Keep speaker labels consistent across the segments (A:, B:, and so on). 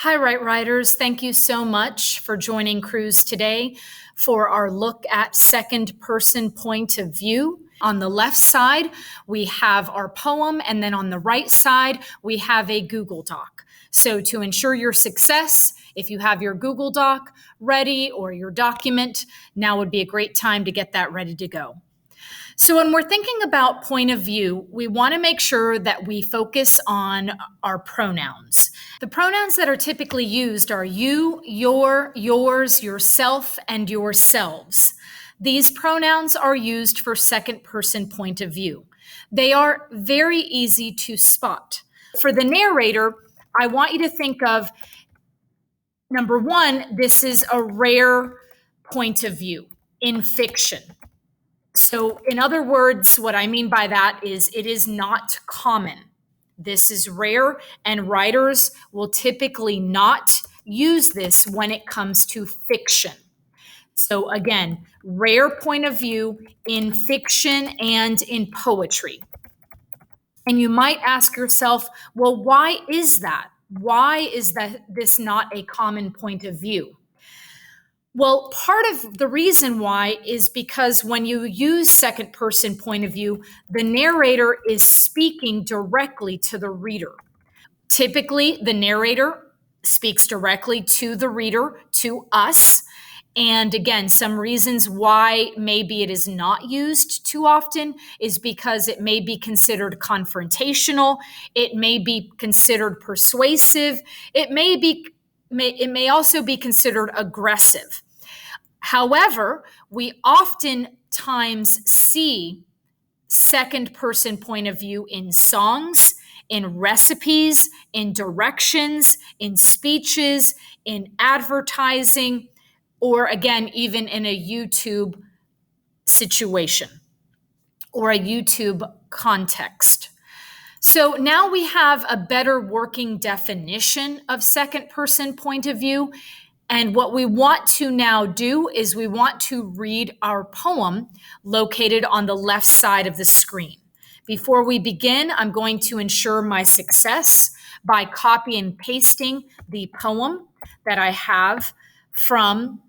A: Hi, Right Writers. Thank you so much for joining Cruise today for our look at second person point of view. On the left side, we have our poem, and then on the right side, we have a Google Doc. So to ensure your success, if you have your Google Doc ready or your document, now would be a great time to get that ready to go. So when we're thinking about point of view, we want to make sure that we focus on our pronouns. The pronouns that are typically used are you, your, yours, yourself, and yourselves. These pronouns are used for second person point of view. They are very easy to spot. For the narrator, I want you to think of, number one, this is a rare point of view in fiction. So, in other words, what I mean by that is it is not common. This is rare, and writers will typically not use this when it comes to fiction. So, again, rare point of view in fiction and in poetry. And you might ask yourself, well, why is that? Why is this not a common point of view? Well, part of the reason why is because when you use second person point of view, the narrator is speaking directly to the reader. Typically, the narrator speaks directly to the reader, to us. And again, some reasons why maybe it is not used too often is because it may be considered confrontational, it may be considered persuasive, it may also be considered aggressive. However, we oftentimes see second person point of view in songs, in recipes, in directions, in speeches, in advertising, or again, even in a YouTube situation or a YouTube context. So now we have a better working definition of second person point of view. And what we want to now do is we want to read our poem located on the left side of the screen. Before we begin, I'm going to ensure my success by copy and pasting the poem that I have from,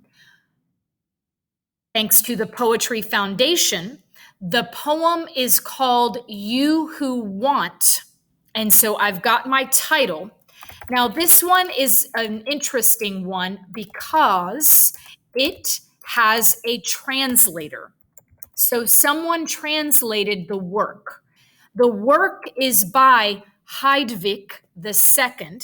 A: thanks to the Poetry Foundation. The poem is called You Who Want. And so I've got my title. Now, this one is an interesting one because it has a translator. So someone translated the work. The work is by Heidvik II.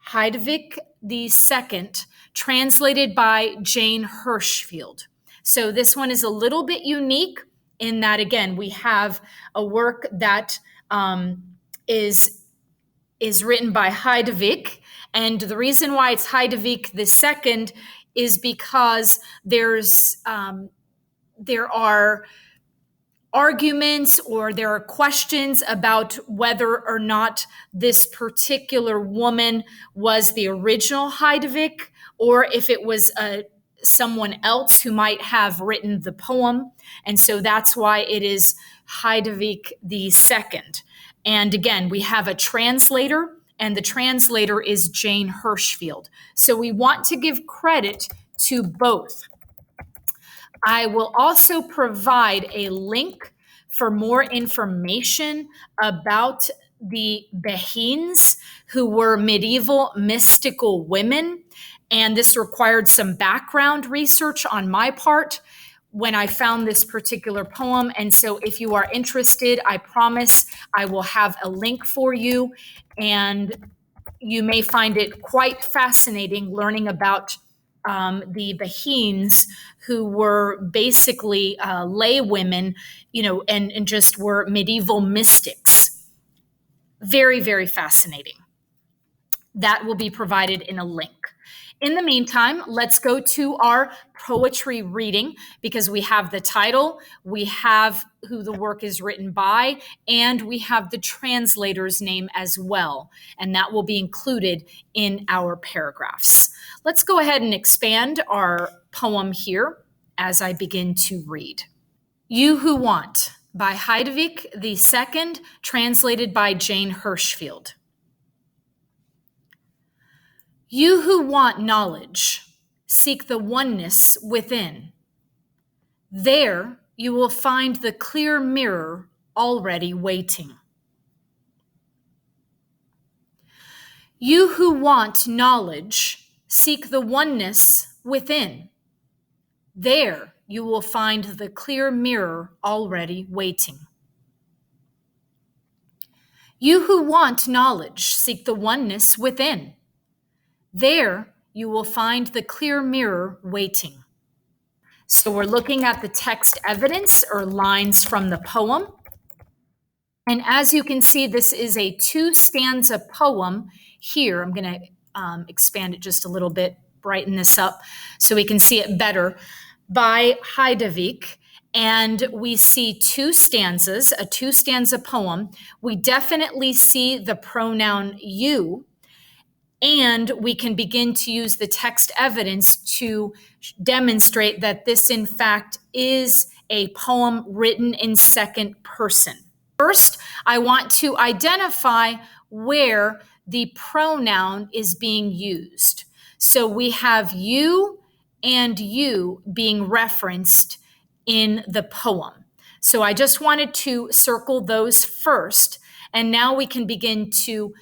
A: Heidvik II, translated by Jane Hirschfield. So this one is a little bit unique in that, again, we have a work that is written by Heidvik. And the reason why it's Heidvik II is because there are arguments or there are questions about whether or not this particular woman was the original Heidvik or if it was someone else who might have written the poem. And so that's why it is Heidvik II. And again, we have a translator, and the translator is Jane Hirschfield. So we want to give credit to both. I will also provide a link for more information about the Beguines, who were medieval mystical women. And this required some background research on my part when I found this particular poem. And so if you are interested, I promise I will have a link for you. And you may find it quite fascinating learning about the Beguines, who were basically lay women, and just were medieval mystics. Very, very fascinating. That will be provided in a link. In the meantime, let's go to our poetry reading because we have the title, we have who the work is written by, and we have the translator's name as well. And that will be included in our paragraphs. Let's go ahead and expand our poem here as I begin to read. You Who Want by Heidvik II, translated by Jane Hirschfield. You who want knowledge, seek the oneness within. There you will find the clear mirror already waiting. You who want knowledge, seek the oneness within. There you will find the clear mirror already waiting. You who want knowledge, seek the oneness within. There you will find the clear mirror waiting. So we're looking at the text evidence or lines from the poem. And as you can see, this is a 2-stanza poem here. I'm going to expand it just a little bit, brighten this up so we can see it better, by Heidevik. And we see 2 stanzas, a 2-stanza poem. We definitely see the pronoun you, and we can begin to use the text evidence to demonstrate that this, in fact, is a poem written in second person. First, I want to identify where the pronoun is being used. So we have you and you being referenced in the poem. So I just wanted to circle those first, and now we can begin to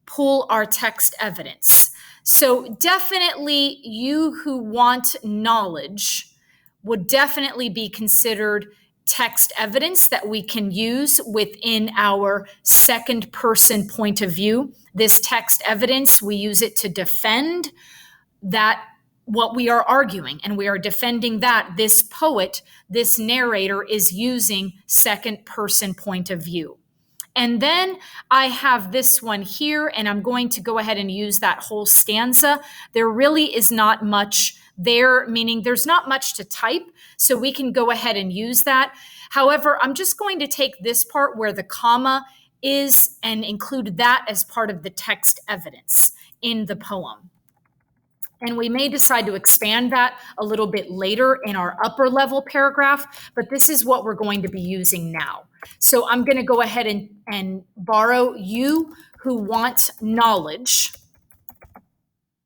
A: pull our text evidence. So definitely you who want knowledge would definitely be considered text evidence that we can use within our second person point of view. This text evidence, we use it to defend that what we are arguing, and we are defending that this poet, this narrator, is using second person point of view. And then I have this one here, and I'm going to go ahead and use that whole stanza. There really is not much there, meaning there's not much to type, so we can go ahead and use that. However, I'm just going to take this part where the comma is and include that as part of the text evidence in the poem. And we may decide to expand that a little bit later in our upper level paragraph, but this is what we're going to be using now. So I'm going to go ahead and borrow you who want knowledge,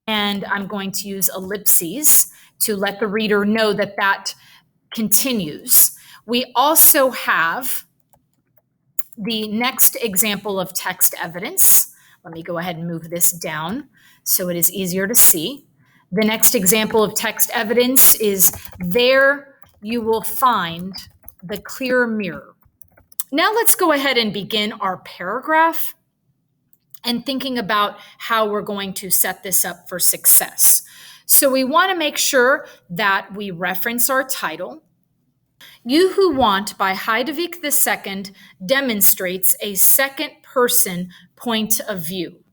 A: and I'm going to use ellipses to let the reader know that that continues. We also have the next example of text evidence. Let me go ahead and move this down so it is easier to see. The next example of text evidence is there you will find the clear mirror. Now let's go ahead and begin our paragraph and thinking about how we're going to set this up for success. So we want to make sure that we reference our title. You Who Want by Heidevik II demonstrates a second person point of view.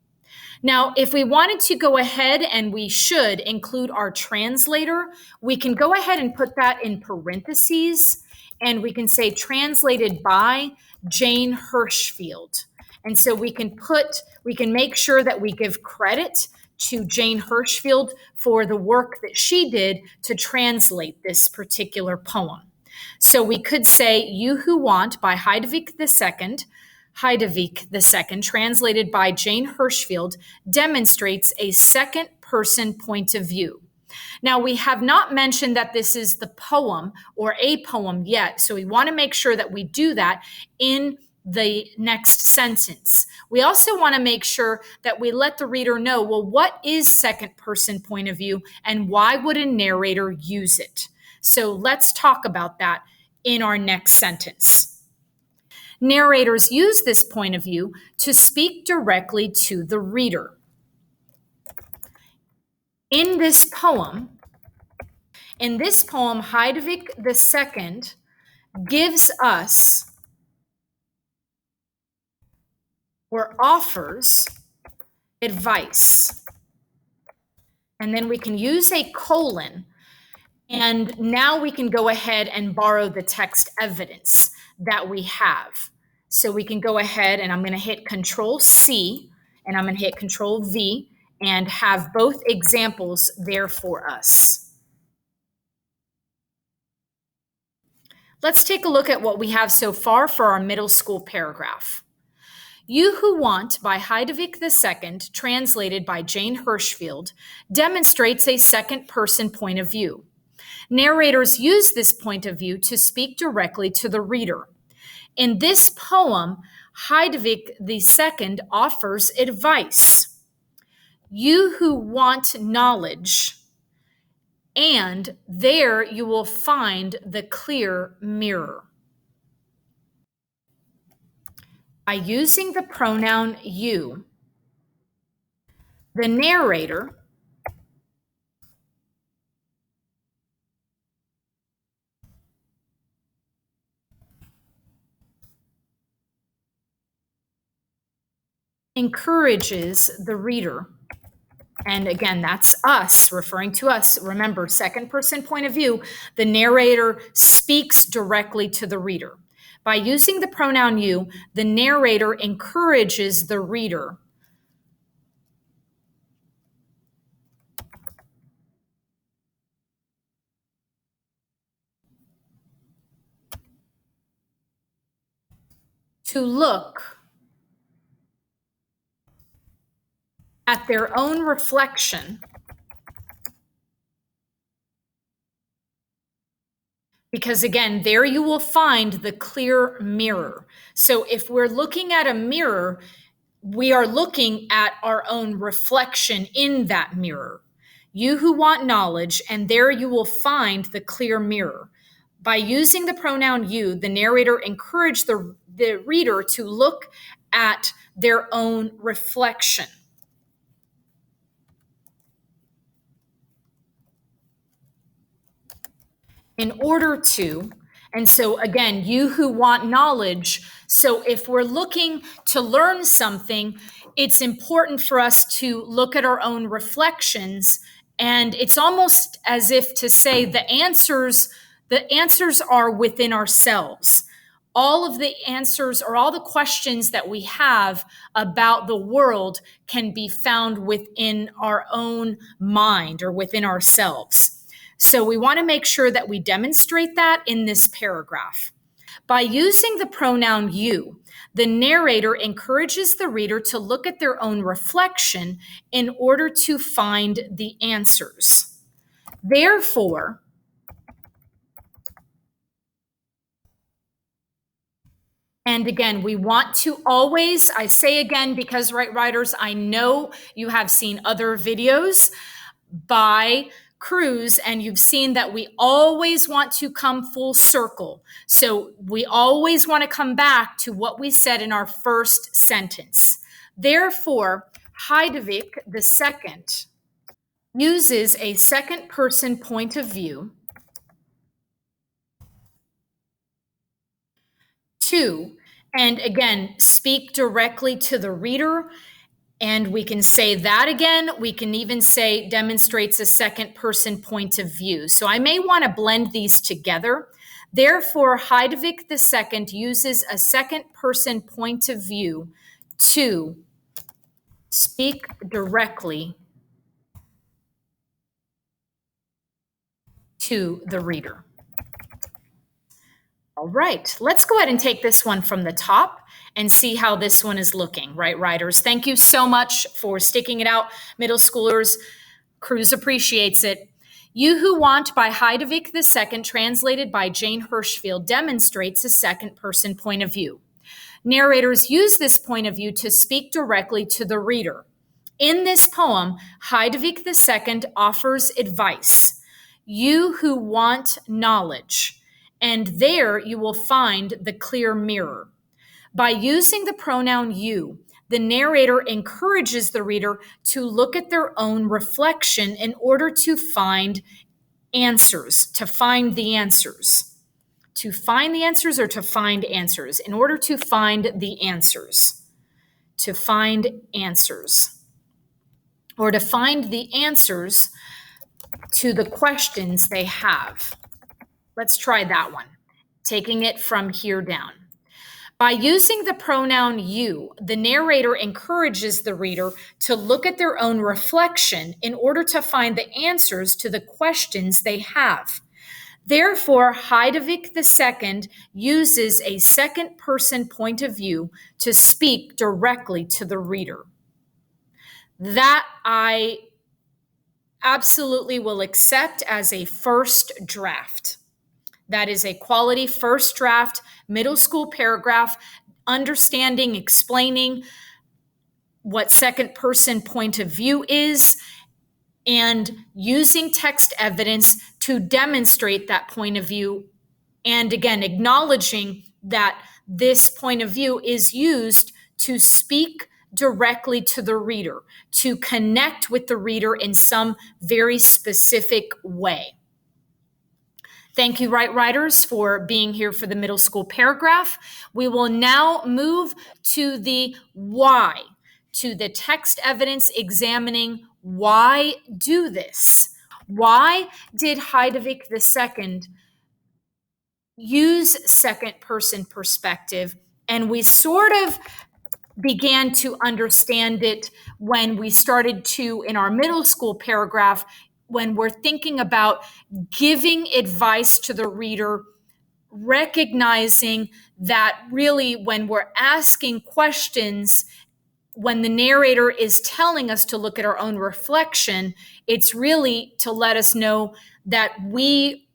A: Now, if we wanted to go ahead, and we should include our translator, we can go ahead and put that in parentheses, and we can say translated by Jane Hirschfield. And so we can make sure that we give credit to Jane Hirschfield for the work that she did to translate this particular poem. So we could say You Who Want by Heidevik II, translated by Jane Hirschfield, demonstrates a second person point of view. Now, we have not mentioned that this is the poem or a poem yet, so we want to make sure that we do that in the next sentence. We also want to make sure that we let the reader know, well, what is second person point of view and why would a narrator use it? So let's talk about that in our next sentence. Narrators use this point of view to speak directly to the reader. In this poem, Heidevik II gives us or offers advice. And then we can use a colon, and now we can go ahead and borrow the text evidence that we have. So we can go ahead, and I'm going to hit Control C, and I'm going to hit Control V, and have both examples there for us. Let's take a look at what we have so far for our middle school paragraph. You Who Want by Heidevik II, translated by Jane Hirschfield, demonstrates a second-person point of view. Narrators use this point of view to speak directly to the reader. In this poem, Heidevik II offers advice. You who want knowledge, and there you will find the clear mirror. By using the pronoun you, the narrator encourages the reader. And again, that's us, referring to us. Remember, second person point of view, the narrator speaks directly to the reader. By using the pronoun you, the narrator encourages the reader to look at their own reflection, because again, there you will find the clear mirror. So if we're looking at a mirror, we are looking at our own reflection in that mirror. You who want knowledge, and there you will find the clear mirror. By using the pronoun you, the narrator encouraged the reader to look at their own reflection. In order to, and so again, you who want knowledge. So if we're looking to learn something, it's important for us to look at our own reflections. And it's almost as if to say the answers are within ourselves. All of the answers or all the questions that we have about the world can be found within our own mind or within ourselves. So we want to make sure that we demonstrate that in this paragraph. By using the pronoun you, the narrator encourages the reader to look at their own reflection in order to find the answers. Therefore, and again, we want to always, I say again, because right, writers, I know you have seen other videos by Cruz, and you've seen that we always want to come full circle. So we always want to come back to what we said in our first sentence. Therefore, Heidevik II uses a second person point of view to, and again, speak directly to the reader. And we can say that again. We can even say demonstrates a second person point of view. So I may want to blend these together. Therefore, Heidevik II uses a second person point of view to speak directly to the reader. All right, let's go ahead and take this one from the top and see how this one is looking, right, writers? Thank you so much for sticking it out, middle schoolers. Cruz appreciates it. You Who Want by Heidevik II, translated by Jane Hirschfield, demonstrates a second person point of view. Narrators use this point of view to speak directly to the reader. In this poem, Heidevik II offers advice. You who want knowledge, and there you will find the clear mirror. By using the pronoun you, the narrator encourages the reader to look at their own reflection in order to find answers, to find the answers. To find the answers or to find answers? In order to find the answers. To find answers. Or to find the answers to the questions they have. Let's try that one, taking it from here down. By using the pronoun you, the narrator encourages the reader to look at their own reflection in order to find the answers to the questions they have. Therefore, Heidevik II uses a second person point of view to speak directly to the reader. That I absolutely will accept as a first draft. That is a quality first draft, middle school paragraph, understanding, explaining what second person point of view is, and using text evidence to demonstrate that point of view. And again, acknowledging that this point of view is used to speak directly to the reader, to connect with the reader in some very specific way. Thank you, Right Writers, for being here for the middle school paragraph. We will now move to the why, to the text evidence examining why do this? Why did Heidevik II use second person perspective? And we sort of began to understand it when we started to, in our middle school paragraph, when we're thinking about giving advice to the reader, recognizing that really when we're asking questions, when the narrator is telling us to look at our own reflection, it's really to let us know that we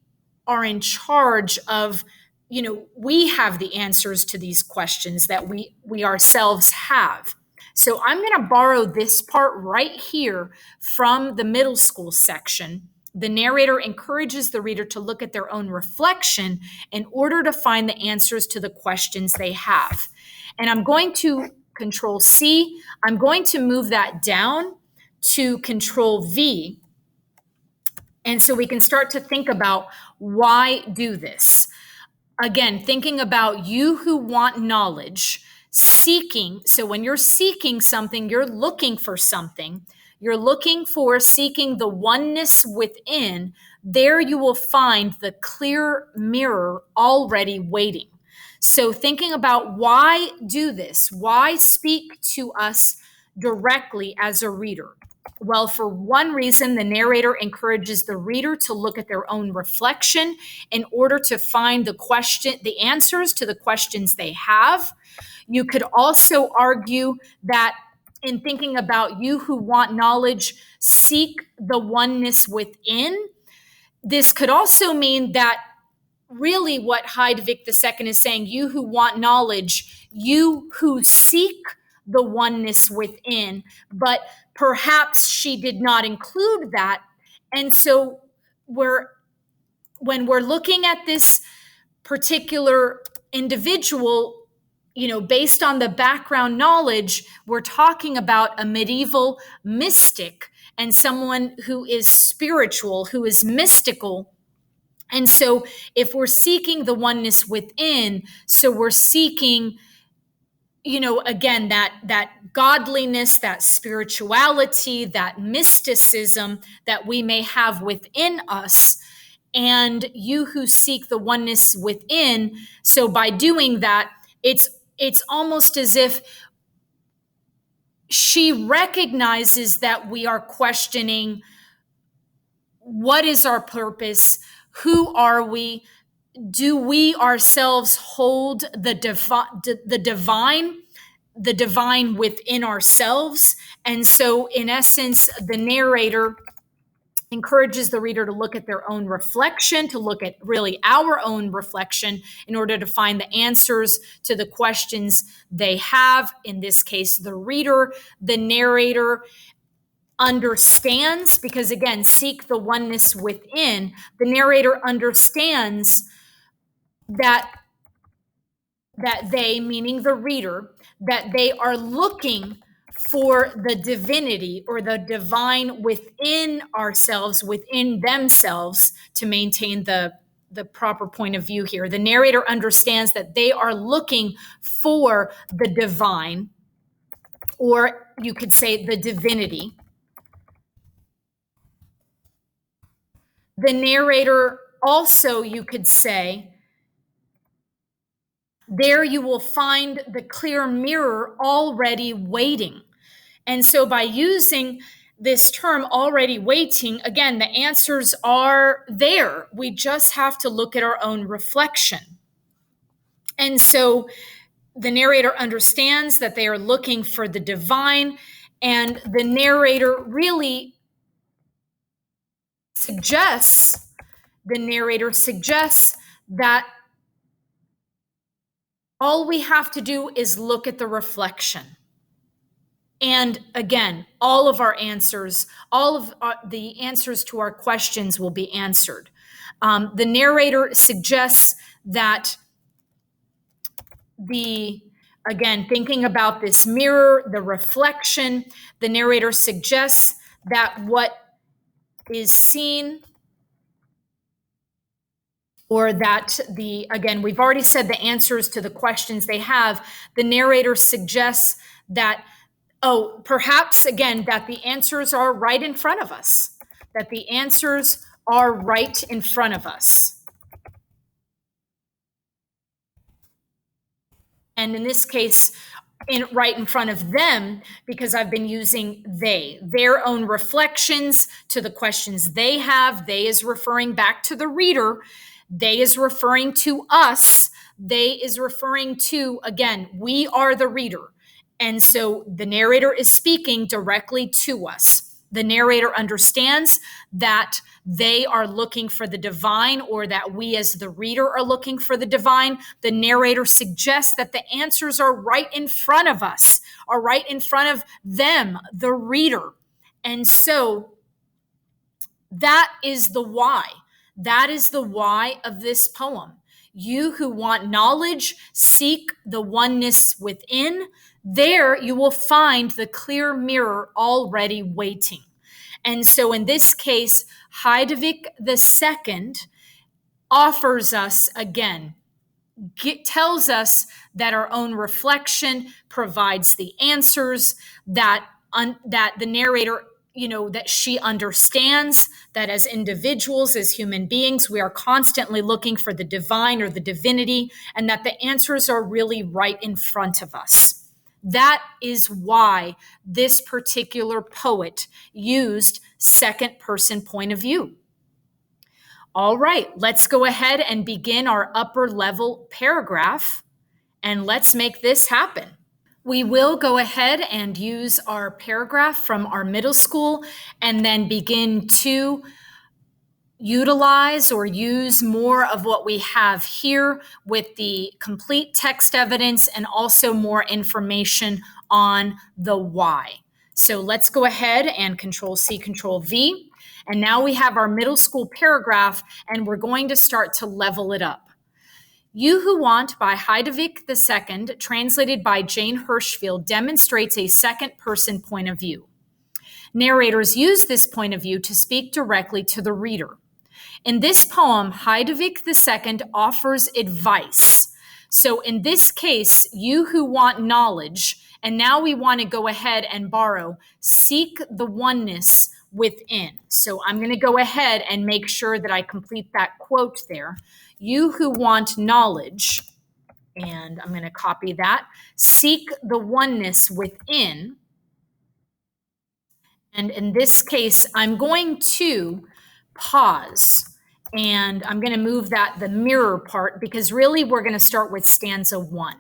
A: are in charge of, we have the answers to these questions that we ourselves have. So I'm going to borrow this part right here from the middle school section. The narrator encourages the reader to look at their own reflection in order to find the answers to the questions they have. And I'm going to Control C. I'm going to move that down to Control V. And so we can start to think about why do this. Again, thinking about you who want knowledge, seeking. So when you're seeking something, you're looking for something. You're looking for seeking the oneness within. There you will find the clear mirror already waiting. So thinking about why do this? Why speak to us directly as a reader? Well, for one reason, the narrator encourages the reader to look at their own reflection in order to find the answers to the questions they have. You could also argue that in thinking about you who want knowledge, seek the oneness within. This could also mean that really what Heidevik II is saying, you who want knowledge, you who seek the oneness within, but perhaps she did not include that. And so when we're looking at this particular individual, based on the background knowledge, we're talking about a medieval mystic and someone who is spiritual, who is mystical. And so if we're seeking the oneness within, so we're seeking, again, that godliness, that spirituality, that mysticism that we may have within us, and you who seek the oneness within. So by doing that, it's almost as if she recognizes that we are questioning, what is our purpose? Who are we? Do we ourselves hold the divine within ourselves? And so in essence, the narrator encourages the reader to look at their own reflection, to look at really our own reflection in order to find the answers to the questions they have. In this case, the reader, the narrator understands, because again, seek the oneness within. The narrator understands that they, meaning the reader, that they are looking for the divinity or the divine within ourselves, within themselves, to maintain the proper point of view here. The narrator understands that they are looking for the divine, or you could say the divinity. The narrator also, you could say, there you will find the clear mirror already waiting. And so by using this term already waiting, again, the answers are there. We just have to look at our own reflection. And so the narrator understands that they are looking for the divine, and the narrator really suggests that all we have to do is look at the reflection. And again, all of our answers, all of the answers to our questions will be answered. The narrator suggests that again, thinking about this mirror, the reflection, the narrator suggests that what is seen, or that again, we've already said the answers to the questions they have. The narrator suggests that, perhaps again, that the answers are right in front of us, that the answers are right in front of us. And in this case, right in front of them, because I've been using their own reflections to the questions they have. They is referring back to the reader. They is referring to us. They is referring to, again, we are the reader. And so the narrator is speaking directly to us. The narrator understands that they are looking for the divine, or that we as the reader are looking for the divine. The narrator suggests that the answers are right in front of us, are right in front of them, the reader. And so that is the why. That is the why of this poem. You who want knowledge, seek the oneness within. There you will find the clear mirror already waiting. And so in this case, Heidevik II offers us, again, tells us that our own reflection provides the answers, that the narrator, that she understands that as individuals, as human beings, we are constantly looking for the divine or the divinity, and that the answers are really right in front of us. That is why this particular poet used second person point of view. All right, let's go ahead and begin our upper level paragraph, and let's make this happen. We will go ahead and use our paragraph from our middle school and then begin to utilize or use more of what we have here with the complete text evidence and also more information on the why. So let's go ahead and Control-C, Control-V. And now we have our middle school paragraph, and we're going to start to level it up. You Who Want by Heidevik II, translated by Jane Hirschfield, demonstrates a second-person point of view. Narrators use this point of view to speak directly to the reader. In this poem, Heidevik II offers advice. So in this case, you who want knowledge, and now we want to go ahead and borrow, seek the oneness within. So I'm going to go ahead and make sure that I complete that quote there. You who want knowledge, and I'm going to copy that, seek the oneness within. And in this case, I'm going to pause, and I'm going to move the mirror part, because really we're going to start with stanza 1.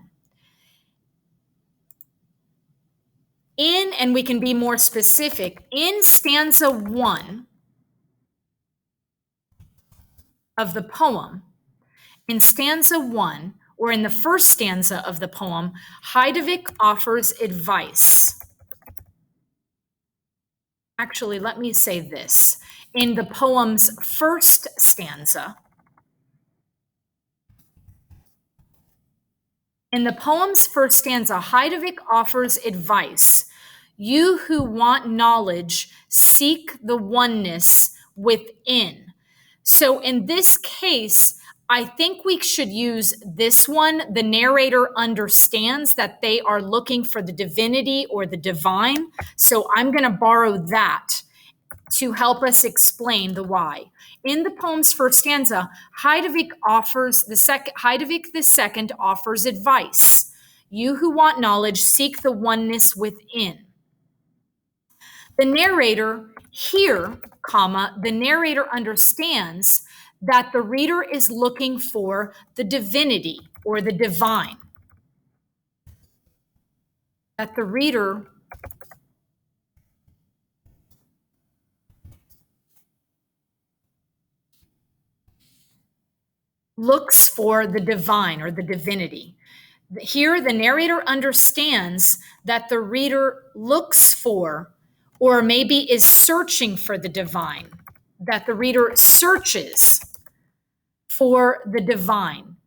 A: And we can be more specific, in stanza 1 of the poem, in stanza 1, or in the first stanza of the poem, Heidevik offers advice. Actually, let me say this. In the poem's first stanza, Heidevik offers advice. You who want knowledge, seek the oneness within. So in this case, I think we should use this one. The narrator understands that they are looking for the divinity or the divine. So I'm going to borrow that to help us explain the why. In the poem's first stanza, Heidevik II offers advice. You who want knowledge, seek the oneness within. The narrator here, comma, the narrator understands that the reader is looking for the divinity or the divine. That the reader looks for the divine or the divinity. Here, the narrator understands that the reader looks for, or maybe is searching for the divine, that the reader searches for the divine,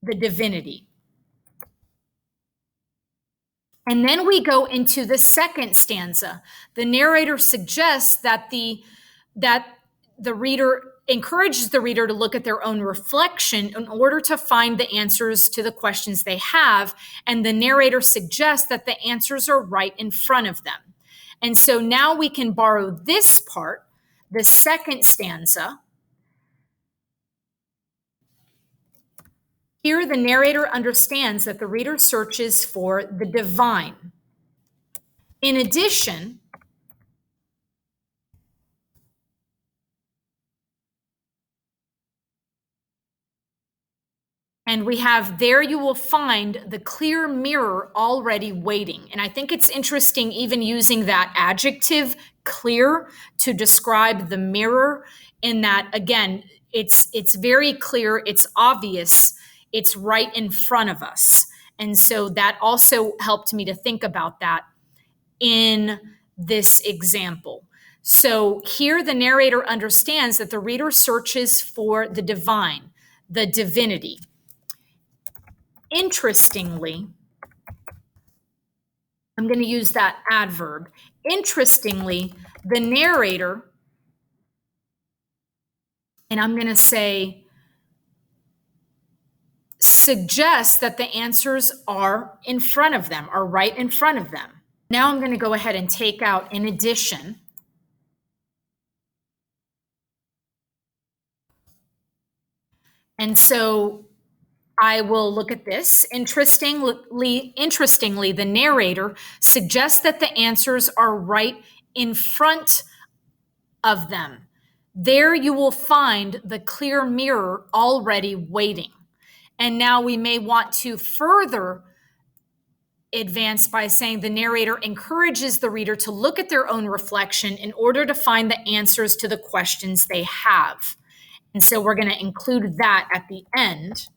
A: the divinity. And then we go into the second stanza. The narrator suggests that the reader encourages the reader to look at their own reflection in order to find the answers to the questions they have. And the narrator suggests that the answers are right in front of them. And so now we can borrow this part, the second stanza. Here, the narrator understands that the reader searches for the divine. In addition, and we have, there you will find the clear mirror already waiting. And I think it's interesting even using that adjective clear to describe the mirror, in that, again, it's very clear, it's obvious, it's right in front of us. And so that also helped me to think about that in this example. So here the narrator understands that the reader searches for the divine, the divinity. Interestingly, I'm going to use that adverb. Interestingly, the narrator, and I'm going to say, suggests that the answers are in front of them, are right in front of them. Now I'm going to go ahead and take out in addition. And so I will look at this. Interestingly, the narrator suggests that the answers are right in front of them. There you will find the clear mirror already waiting. And now we may want to further advance by saying the narrator encourages the reader to look at their own reflection in order to find the answers to the questions they have. And so we're going to include that at the end.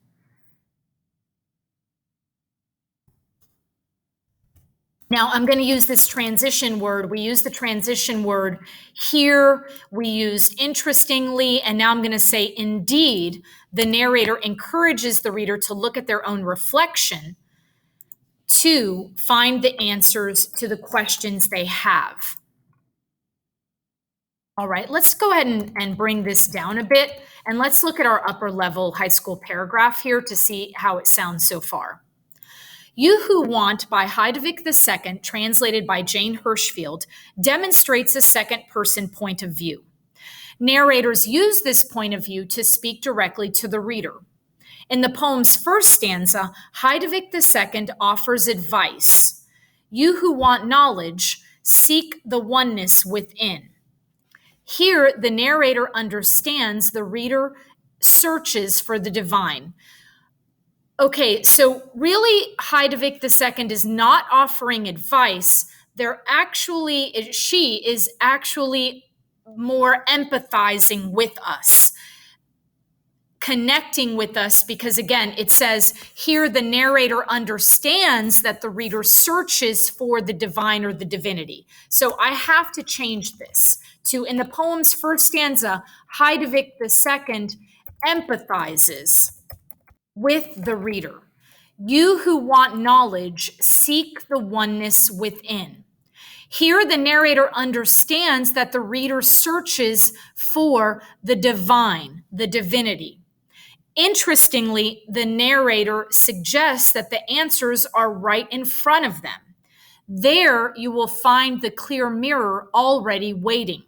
A: Now I'm going to use this transition word. We use the transition word here. We used interestingly, and now I'm going to say indeed. The narrator encourages the reader to look at their own reflection to find the answers to the questions they have. All right, let's go ahead and bring this down a bit, and let's look at our upper level high school paragraph here to see how it sounds so far. You Who Want by Heidevik II, translated by Jane Hirschfield, demonstrates a second person point of view. Narrators use this point of view to speak directly to the reader. In the poem's first stanza, Heidevik II offers advice. You who want knowledge, seek the oneness within. Here, the narrator understands the reader searches for the divine. Okay, so really, Heidevik II is not offering advice. She is actually more empathizing with us, connecting with us, because again, it says here the narrator understands that the reader searches for the divine or the divinity. So I have to change this to, in the poem's first stanza, Heidevik II empathizes with the reader. You who want knowledge, seek the oneness within. Here, the narrator understands that the reader searches for the divine, the divinity. Interestingly, the narrator suggests that the answers are right in front of them. There, you will find the clear mirror already waiting.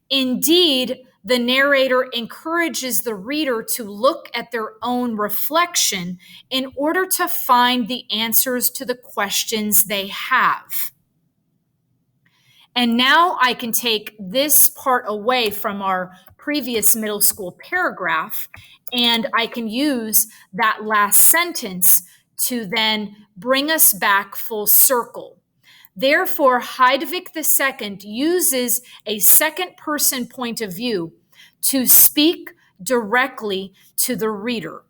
A: Indeed, the narrator encourages the reader to look at their own reflection in order to find the answers to the questions they have. And now I can take this part away from our previous middle school paragraph, and I can use that last sentence to then bring us back full circle. Therefore, Heidevik II uses a second person point of view to speak directly to the reader.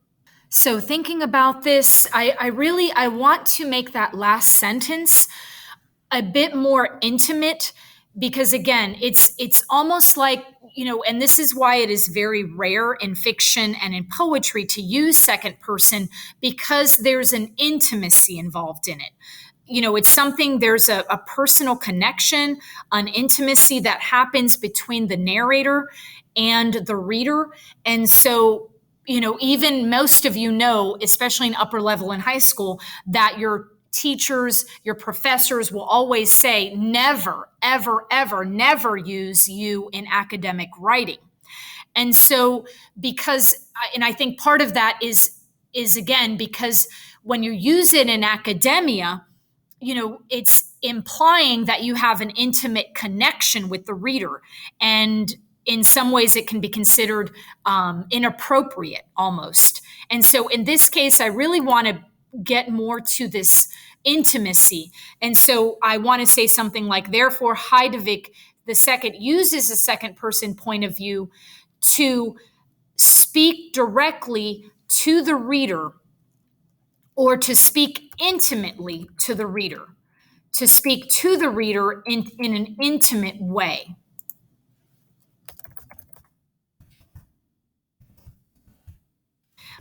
A: So thinking about this, I want to make that last sentence a bit more intimate, because again, it's almost like, and this is why it is very rare in fiction and in poetry to use second person, because there's an intimacy involved in it. It's something, there's a personal connection, an intimacy that happens between the narrator and the reader. And so, even most of especially in upper level in high school, that your teachers, your professors will always say, never, ever, ever, never use you in academic writing. And so, and I think part of that is again, because when you use it in academia, it's implying that you have an intimate connection with the reader. And in some ways, it can be considered inappropriate almost. And so in this case, I really want to get more to this intimacy. And so I want to say something like, therefore, Heidevik II uses a second person point of view to speak directly to the reader, or to speak intimately to the reader, to speak to the reader in an intimate way.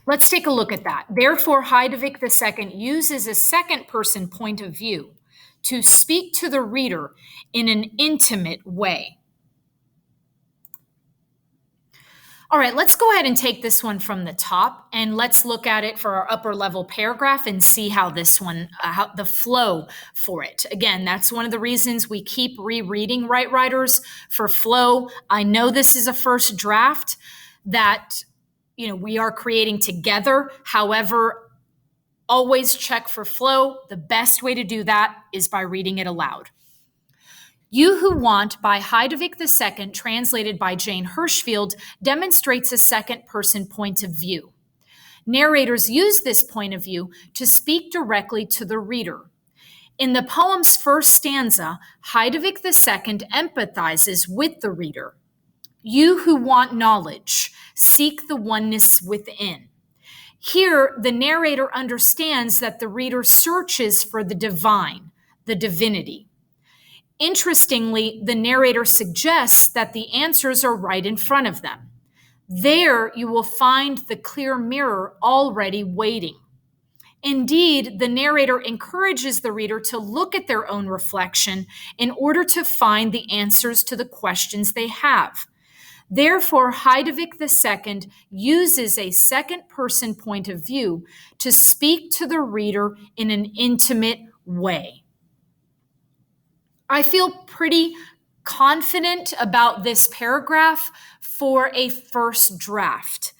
A: Let's take a look at that. Therefore, Heidevik II uses a second person point of view to speak to the reader in an intimate way. All right, let's go ahead and take this one from the top, and let's look at it for our upper level paragraph and see how this one, how the flow for it. Again, that's one of the reasons we keep rereading Right Writers for flow. I know this is a first draft that we are creating together. However, always check for flow. The best way to do that is by reading it aloud. You Who Want by Heidevik II, translated by Jane Hirschfield, demonstrates a second person point of view. Narrators use this point of view to speak directly to the reader. In the poem's first stanza, Heidevik II empathizes with the reader. You who want knowledge, seek the oneness within. Here, the narrator understands that the reader searches for the divine, the divinity. Interestingly, the narrator suggests that the answers are right in front of them. There, you will find the clear mirror already waiting. Indeed, the narrator encourages the reader to look at their own reflection in order to find the answers to the questions they have. Therefore, Heidevik II uses a second person point of view to speak to the reader in an intimate way. I feel pretty confident about this paragraph for a first draft.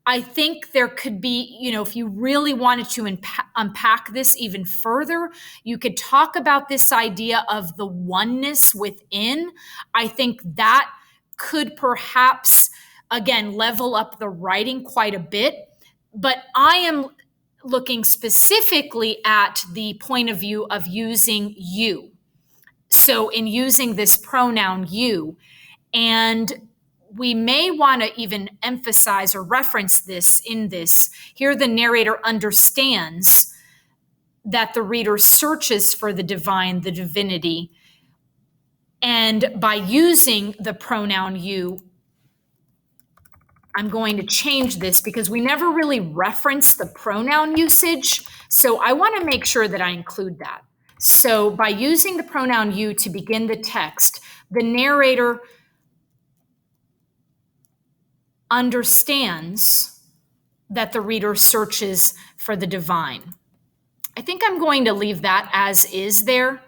A: I think there could be, if you really wanted to unpack this even further, you could talk about this idea of the oneness within. I think that could perhaps, again, level up the writing quite a bit. But I am looking specifically at the point of view of using you. So in using this pronoun you, and we may want to even emphasize or reference this in this. Here the narrator understands that the reader searches for the divine, the divinity. And by using the pronoun you, I'm going to change this because we never really reference the pronoun usage. So I want to make sure that I include that. So by using the pronoun you to begin the text, the narrator understands that the reader searches for the divine. I think I'm going to leave that as is there.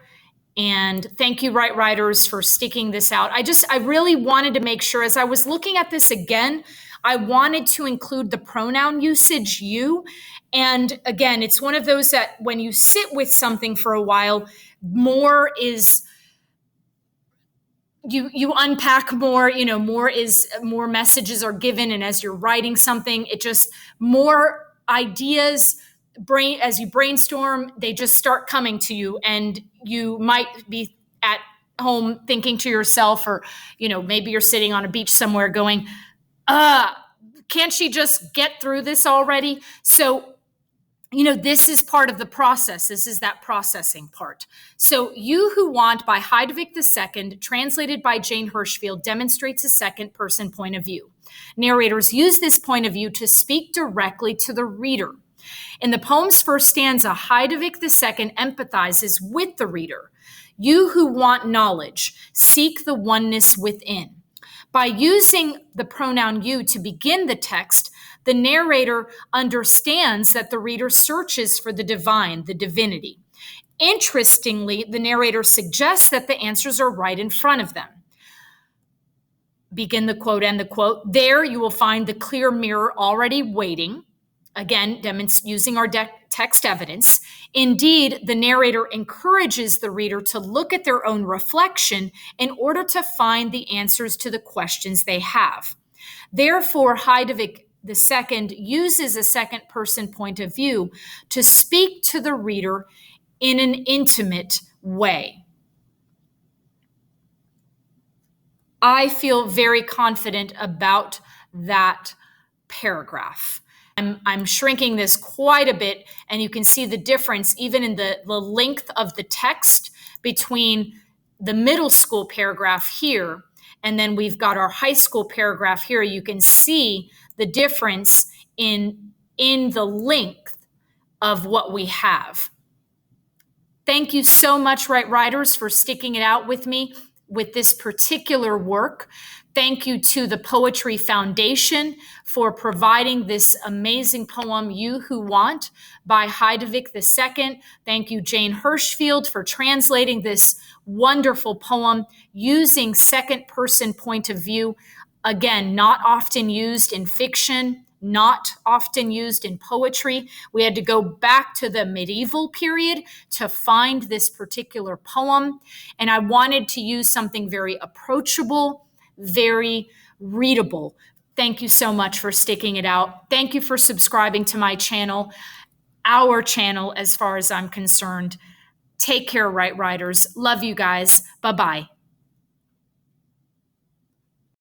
A: And thank you, Right Writers, for sticking this out. I really wanted to make sure, as I was looking at this again, I wanted to include the pronoun usage you. And again, it's one of those that when you sit with something for a while, more is you unpack more, more messages are given, and as you're writing something, it just more ideas as you brainstorm, they just start coming to you, and you might be at home thinking to yourself, or maybe you're sitting on a beach somewhere going, uh can't she just get through this already? So this is part of the process. This is that processing part. So, You Who Want by Heidevik II, translated by Jane Hirschfield, demonstrates a second person point of view. Narrators use this point of view to speak directly to the reader. In the poem's first stanza, Heidevik II empathizes with the reader. You who want knowledge, seek the oneness within. By using the pronoun you to begin the text, the narrator understands that the reader searches for the divine, the divinity. Interestingly, the narrator suggests that the answers are right in front of them. Begin the quote, end the quote. There you will find the clear mirror already waiting. Again, using our text evidence. Indeed, the narrator encourages the reader to look at their own reflection in order to find the answers to the questions they have. Therefore, Heidevik II uses a second person point of view to speak to the reader in an intimate way. I feel very confident about that paragraph. I'm shrinking this quite a bit, and you can see the difference even in the length of the text between the middle school paragraph here, and then we've got our high school paragraph here. You can see the difference in the length of what we have. Thank you so much, Right Writers, for sticking it out with me with this particular work. Thank you to the Poetry Foundation for providing this amazing poem, You Who Want, by Heidevik II. Thank you, Jane Hirschfield, for translating this wonderful poem using second person point of view. Again, not often used in fiction, not often used in poetry. We had to go back to the medieval period to find this particular poem. And I wanted to use something very approachable, very readable. Thank you so much for sticking it out. Thank you for subscribing to my channel, our channel, as far as I'm concerned. Take care, Right Writers. Love you guys. Bye-bye.